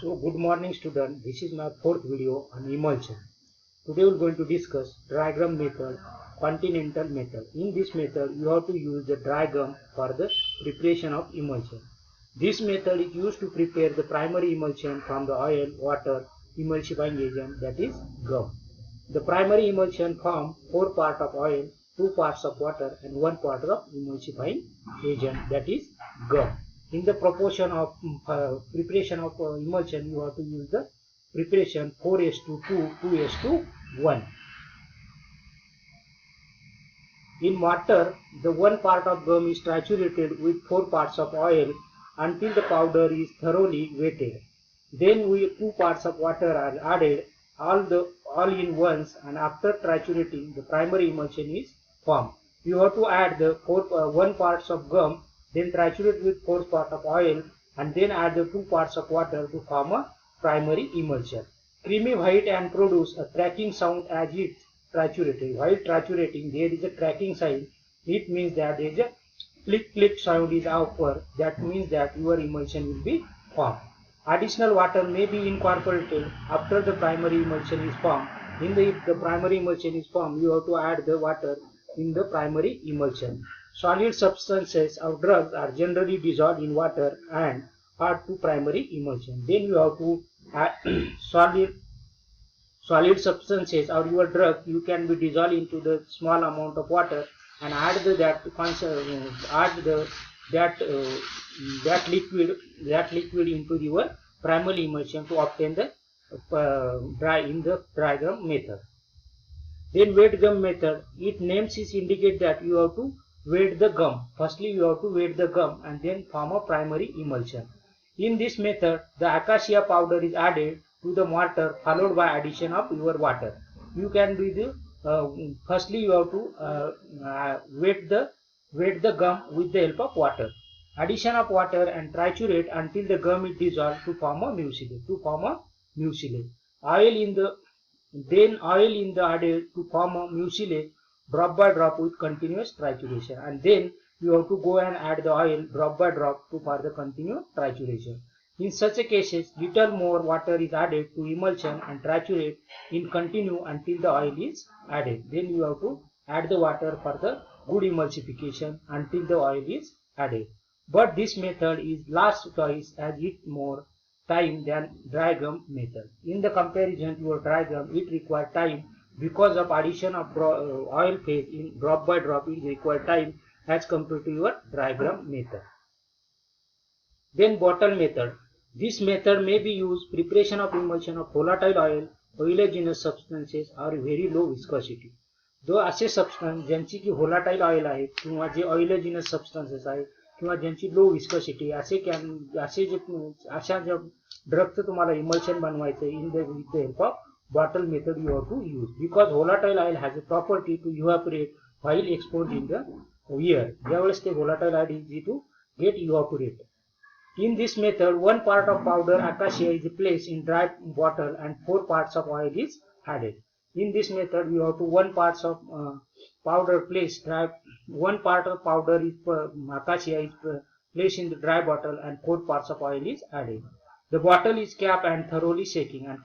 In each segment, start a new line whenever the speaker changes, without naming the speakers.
So good morning student, this is my fourth video on emulsion. Today we are going to discuss dry gum method, continental method. In this method you have to use the dry gum for the preparation of emulsion. This method is used to prepare the primary emulsion from the oil, water, emulsifying agent, that is gum. The primary emulsion form 4 parts of oil, 2 parts of water and 1 part of emulsifying agent, that is gum. In the proportion of preparation of emulsion, you have to use the preparation 4:2, 2:1. In water, the 1 part of gum is triturated with 4 parts of oil until the powder is thoroughly wetted. Then 2 parts of water are added all in once, and after triturating, the primary emulsion is formed. You have to add the 1 parts of gum, then triturate with 4 parts of oil, and then add the 2 parts of water to form a primary emulsion. Creamy white and produce a cracking sound as it triturated. While triturating, there is a cracking sound. It means that there is a click click sound is occur. That means that your emulsion will be formed. Additional water may be incorporated after the primary emulsion is formed. If the primary emulsion is formed, you have to add the water in the primary emulsion. Solid substances or drugs are generally dissolved in water and add to primary emulsion. Then you have to add solid substances or your drug, you can be dissolved into the small amount of water and add that liquid into your primary emulsion to obtain the dry gum method. Then wet gum method, its names indicate that you have to wet the gum. Firstly you have to wet the gum and then form a primary emulsion. In this method, the acacia powder is added to the mortar followed by addition of your water. You can do the firstly you have to wet the gum with the help of water. Addition of water and triturate until the gum is dissolved to form a mucilage. Oil in the added to form a mucilage drop by drop with continuous trituration, and then you have to go and add the oil drop by drop to further continue trituration. In such a cases, little more water is added to emulsion and triturate in continue until the oil is added. Then you have to add the water for the good emulsification until the oil is added. But this method is last choice as it more time than dry gum method. In the comparison to your dry gum, it requires time because of addition of oil phase in drop by drop. It requires time as compared to your dry gum method. Then bottle method. This method may be used preparation of emulsion of volatile oil, oleaginous substances or very low viscosity. जो असे substance ज्यांची की volatile oil आहे किंवा जे ऑइलेजिनस substances आहे किंवा ज्यांची low viscosity अशा ज्या ड्रगचं तुम्हाला इमल्शन बनवायचं in the with the help of bottle method you have to use, because volatile oil has a property to evaporate while exposed in the air. ज्यावेळेस ते volatile oil is to get evaporate. In this method, 1 part of powder acacia is placed in dry bottle and 4 parts of oil is added. In this method, you have to 1 part of powder placed dry, 1 part of powder is acacia is placed in the dry bottle and 4 parts of oil is added. The bottle is capped and thoroughly shaking, and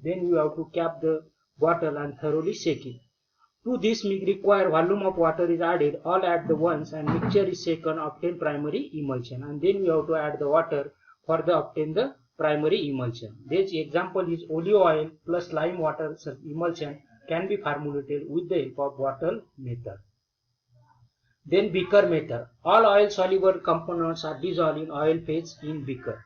then you have to cap the bottle and thoroughly shaking. To this required volume of water is added all at the once, and mixture is shaken obtain primary emulsion, and then you have to add the water for the obtain the primary emulsion. This example is olive oil plus lime water emulsion can be formulated with the help of bottle method. Then beaker method. All oil soluble components are dissolved in oil phase in beaker.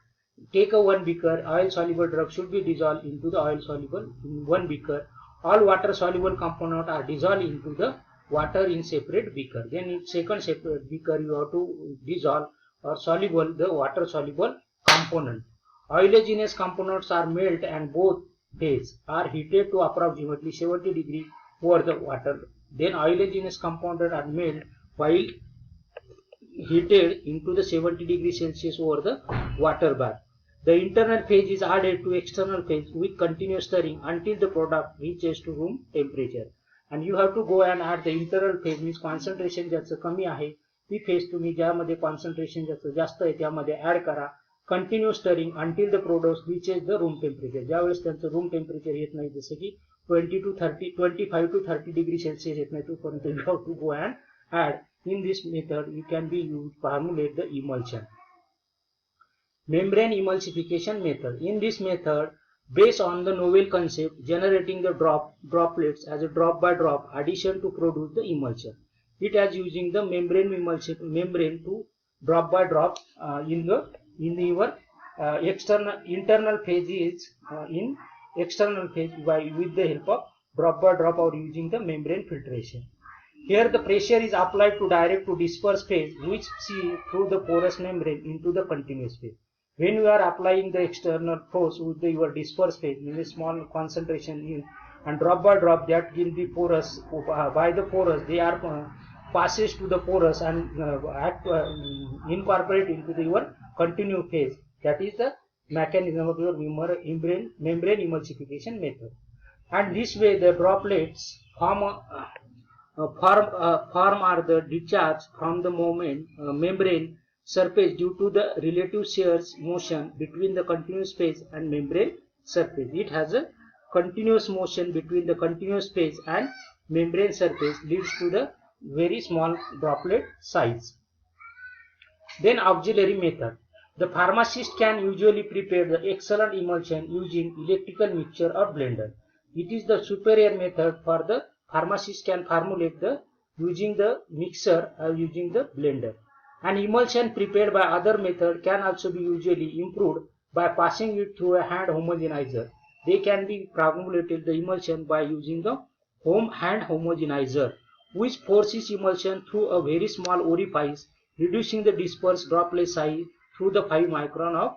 Take a 1 beaker, oil soluble drug should be dissolved into the oil soluble in 1 beaker. All water soluble components are dissolved into the water in separate beaker. Then in second separate beaker you have to dissolve or soluble the water soluble component. Oleaginous components are melted and both phases are heated to approximately 70 degrees over the water. Then oleaginous components are melted while heated into the 70 degrees Celsius over the water bath. The internal phase is added to external phase with continuous stirring until the product reaches to room temperature. And you have to go and add the internal phase, means concentration ज्याचं कमी आहे ती phase तुम्ही ज्यामध्ये concentration ज्याचं जास्त आहे त्यामध्ये add करा continue stirring until the product reaches the room temperature. ज्यावेळेस त्यांचं रूम टेम्परेचर येत नाही, जसं की 25 to 30 डिग्री सेल्सिअस येत नाही, तोपर्यंत you have to go and add. In this method, you can be used to formulate the emulsion. Membrane emulsification method. In this method, based on the novel concept, generating the droplets as a drop by drop addition to produce the emulsion. It has using the membrane to drop by drop in your internal phase is in external phase with the help of drop by drop or using the membrane filtration. Here the pressure is applied to direct to disperse phase which see through the porous membrane into the continuous phase. When you are applying the external force with your disperse phase in a small concentration in and drop by drop that will be porous by the porous, they are passes to the porous and incorporate into your continuous phase. That is the mechanism of your membrane emulsification method. And this way the droplets form are the discharge from the membrane surface due to the relative shear motion between the continuous phase and membrane surface. It has a continuous motion between the continuous phase and membrane surface leads to the very small droplet size. Then auxiliary method. The pharmacist can usually prepare the excellent emulsion using electrical mixture or blender. It is the superior method for the pharmacist can formulate the using the mixer or using the blender. An emulsion prepared by other method can also be usually improved by passing it through a hand homogenizer. They can be formulated the emulsion by using the hand homogenizer, which forces emulsion through a very small orifice, reducing the dispersed droplet size through the 5 micron of.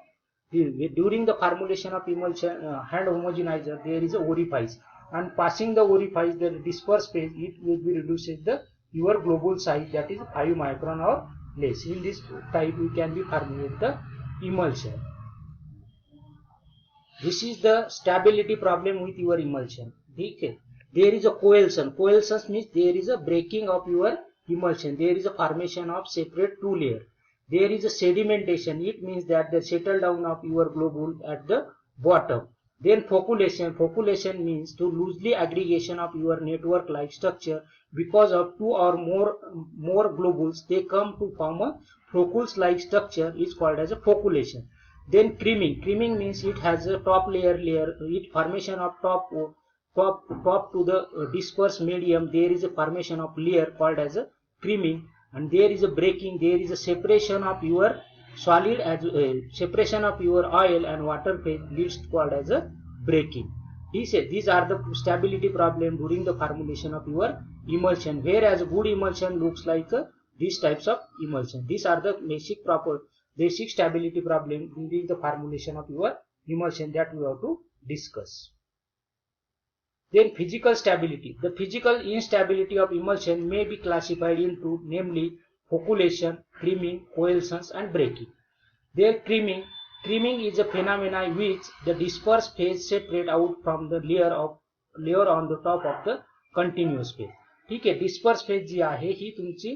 During the formulation of emulsion hand homogenizer, there is a orifice, and passing the orifice, the dispersed phase, it will be reduces the your globule size, that is 5 micron or less. In this type we can be formulate the emulsion. This is the stability problem with your emulsion. Okay. There is a coalescence. Coalescence means there is a breaking of your emulsion. There is a formation of separate two layer. There is a sedimentation. It means that the settle down of your globule at the bottom. Then flocculation. Flocculation means to loosely aggregation of your network like structure because of two or more globules. They come to form a floccules like structure is called as a flocculation. Then creaming. Creaming means it has a top layer. It formation of top to the dispersed medium. There is a formation of layer called as a creaming, and there is a breaking. There is a separation of your solid as separation of your oil and water phase leads called as a breaking. These are the stability problem during the formulation of your emulsion, whereas good emulsion looks like these types of emulsion. These are the basic stability problem during the formulation of your emulsion that we have to discuss. Then physical stability. The physical instability of emulsion may be classified into namely flocculation, creaming, coalescence and breaking. There creaming is a phenomena in which the dispersed phase separate out from the layer on the top of the continuous phase. ठीक आहे, disperse phase जी आहे ही तुमची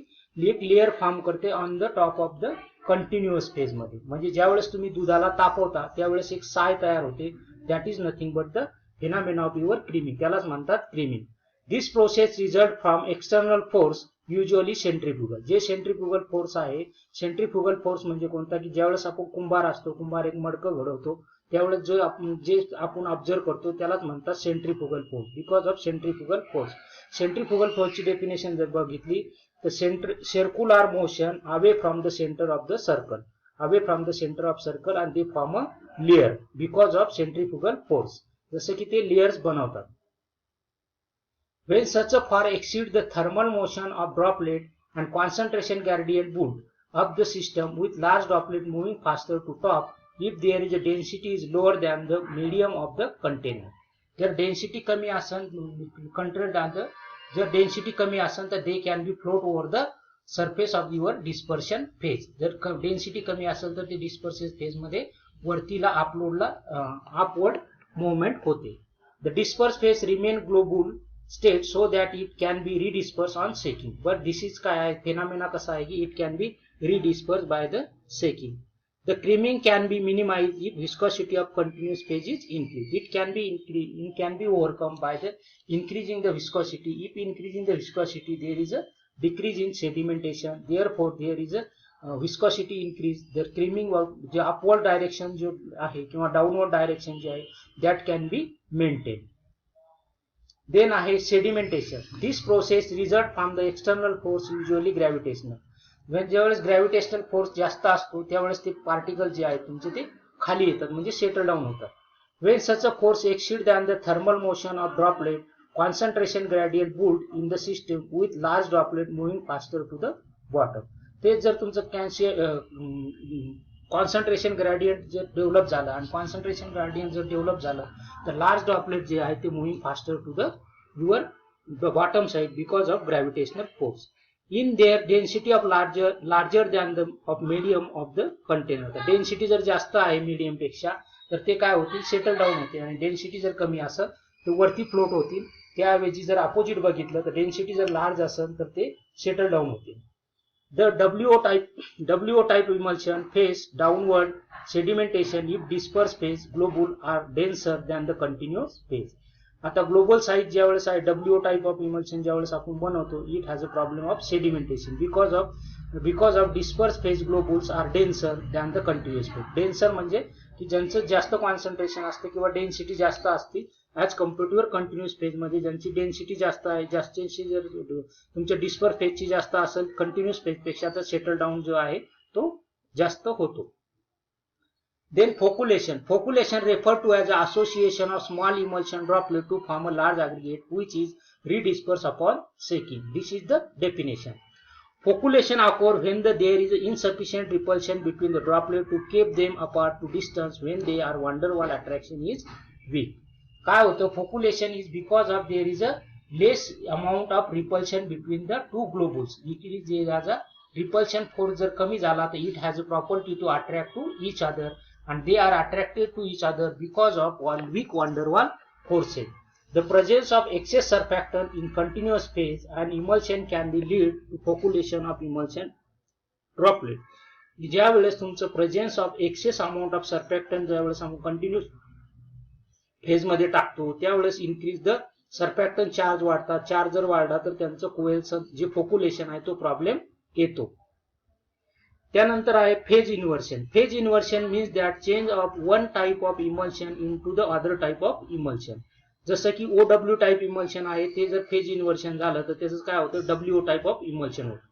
एक layer form करते on the top of the continuous phase मध्ये. म्हणजे ज्यावेळेस तुम्ही दुधाला तापवता त्यावेळेस एक साय तयार होते. That is nothing but the phenomena of your creaming. त्यालाच म्हणतात creaming. This process result from external force, usually centrifugal. J centrifugal force आहे, सेंट्रीफ्युगल फोर्स म्हणजे कोणता की ज्यावेळेस आपण कुंभार असतो, कुंभार एक मडकं घडवतो त्यावेळेस जे आपण ऑब्झर्व करतो त्यालाच म्हणतात centrifugal force. Because of centrifugal force. Centrifugal फोर्सची डेफिनेशन जर बघितली तर circular motion away from the centre of the circle, away from the centre of circle and they form a layer because of centrifugal force. जसे की ते layers बनवतात. When such a far exceed the thermal motion of droplet and concentration gradient would of the system with large droplet moving faster to top if there is a density is lower than the medium of the container. जर density कमी असेल जर density कमी असेल तर they can be float over the surface of your dispersion phase. जर density कमी असेल तर ते डिस्पर्शन फेज मध्ये वरतीला अपवर्ड मूवमेंट होते. The dispersed phase remain globule state so that it can be redispersed on shaking. But this is काय आहे, phenomena कसा आहे की it can be redispersed by the shaking. The creaming can be minimized if viscosity of continuous phase is increased. It can be overcome by the increasing the viscosity. If increasing the viscosity, there is a decrease in sedimentation. Therefore, there is a viscosity increase. The creaming of the upward direction जो आहे किंवा downward direction जे आहे that can be maintained. Then आहे sedimentation. This process result from the external force, usually gravitational. ज्यावेळेस gravitational force जास्त असतो त्यावेळेस ते पार्टिकल जे आहेत तुमचे ते खाली येतात म्हणजे सेटल डाऊन होतात. When such a force exceed than the thermal motion of droplet concentration gradient build in the system with large droplet moving faster to the bottom. तेच जर तुमचं कॉन्सन्ट्रेशन ग्रेडियंट जर डेव्हलप झालं आणि कॉन्सन्ट्रेशन ग्रेडियंट जर develop झालं तर large droplet जे आहे ते moving faster to the your bottom side because of gravitational force. In their density of larger than the of medium of the container. तर डेन्सिटी जर जास्त आहे मीडियम पेक्षा तर ते काय होतील सेटल डाऊन होते आणि डेन्सिटी जर कमी असेल तर वरती फ्लोट होतील. त्याऐवजी जर अपोजिट बघितलं तर डेन्सिटी जर लार्ज असेल तर ते सेटल डाऊन होतील. The WO type emulsion face downward sedimentation if dispersed phase globule are denser than the continuous phase. आता ग्लोबल साइज ज्यावेळेस आहे डब्ल्यूओ टाइप ऑफ इमल्शन ज्यावेळेस आपण बनवतो it has a problem of sedimentation because of disperse phase globules are denser than the continuous phase. Denser म्हणजे की ज्यांचं जास्त कॉन्सन्ट्रेशन असतं किंवा डेन्सिटी जास्त असते as compare to your continuous phase मध्ये ज्यांची डेन्सिटी जास्त आहे जास्तीची जर तुमच्या डिस्पर्स फेजची जास्त असेल कंटिन्युअस फेज पेक्षा तर सेटल डाऊन जो आहे तो जास्त होतो. Then flocculation. Flocculation referred to as the association of small emulsion droplet to form a large aggregate which is redispersed upon shaking. This is the definition. Flocculation occurs when there is insufficient repulsion between the droplet to keep them apart to distance when they are van der Waals attraction is weak. काय होतं flocculation is because of there is a less amount of repulsion between the two globules. It is there as a repulsion force जर कमी झाला तर it has a property to attract to each other. And they are attracted to each other because of weak van der Waals forces. The presence of excess surfactant in continuous phase and emulsion can be lead to flocculation of emulsion droplet. ज्या वेळेस तुमचं presence of excess amount of surfactant ज्यावेळेस आपण continuous phase मध्ये टाकतो त्यावेळेस increase the surfactant charge वाढतात. Charge जर वाढला तर त्यांचं कोएल्सन जे फ्लोकुलेशन आहे तो प्रॉब्लेम येतो. त्यानंतर आहे phase inversion. Phase inversion means that change of one type of emulsion into the other type of emulsion. जसं की OW टाइप इमल्शन आहे ते जर फेज इन्व्हर्शन झालं तर त्याचं काय होतं WO टाइप ऑफ इमल्शन होतं.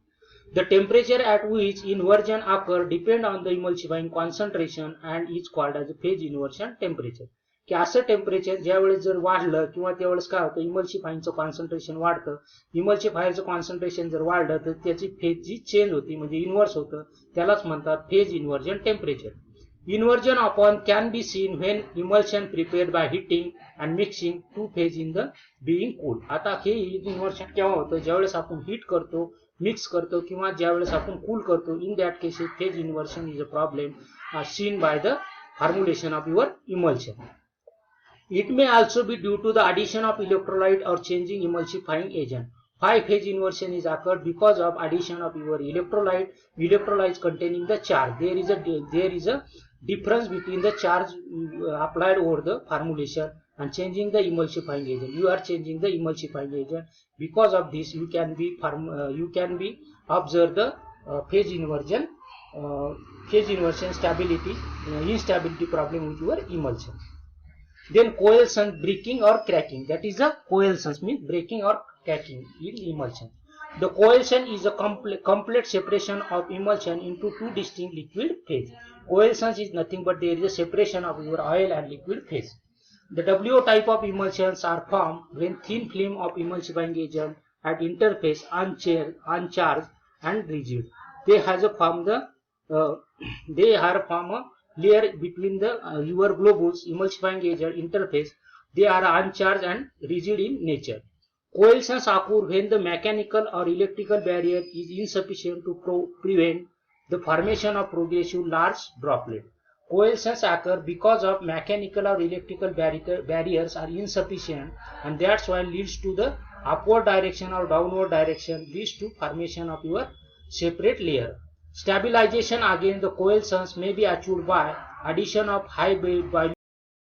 The temperature at which inversion occur depend on the emulsifying concentration and is called as phase inversion temperature. की असं टेम्परेचर ज्यावेळेस जर वाढलं किंवा त्यावेळेस काय होतं इमल्सिफायरचं कॉन्सन्ट्रेशन वाढतं. इमल्सिफायरचं कॉन्सन्ट्रेशन जर वाढलं तर त्याची फेज जी चेंज होती म्हणजे इन्व्हर्स होतं त्यालाच म्हणतात phase inversion temperature. Inversion upon can be seen when emulsion prepared by heating and mixing two phase in the being cool. आता हे इन्व्हर्शन केव्हा होतं ज्यावेळेस आपण हीट करतो मिक्स करतो किंवा ज्यावेळेस आपण कूल करतो. In that cases phase inversion is a problem seen by the formulation of your emulsion. It may also be due to the addition of electrolyte or changing emulsifying agent. Why phase inversion is occurred? Because of addition of your electrolytes containing the charge. There is a difference between the charge applied over the formulation and changing the emulsifying agent. You are changing the emulsifying agent. Because of this, you can be observe the phase inversion stability instability problem with your emulsion. Then coalescence breaking or cracking. That is a coalescence means breaking or cracking in emulsion. The coalescence is a complete separation of emulsion into two distinct liquid phase. Coalescence is nothing but there is a separation of your oil and liquid phase. The WO type of emulsions are formed when thin film of emulsifying agent at interface uncharged and rigid. They are form a layer between the your globules emulsifying agent interface. They are uncharged and rigid in nature. Coalescence occur when the mechanical or electrical barrier is insufficient to prevent the formation of progressive large droplet. Coalescence occur because of mechanical or electrical barriers are insufficient and that's why leads to the upward direction or downward direction leads to formation of your separate layer. Stabilization against the coalescence may be achieved by addition of high bed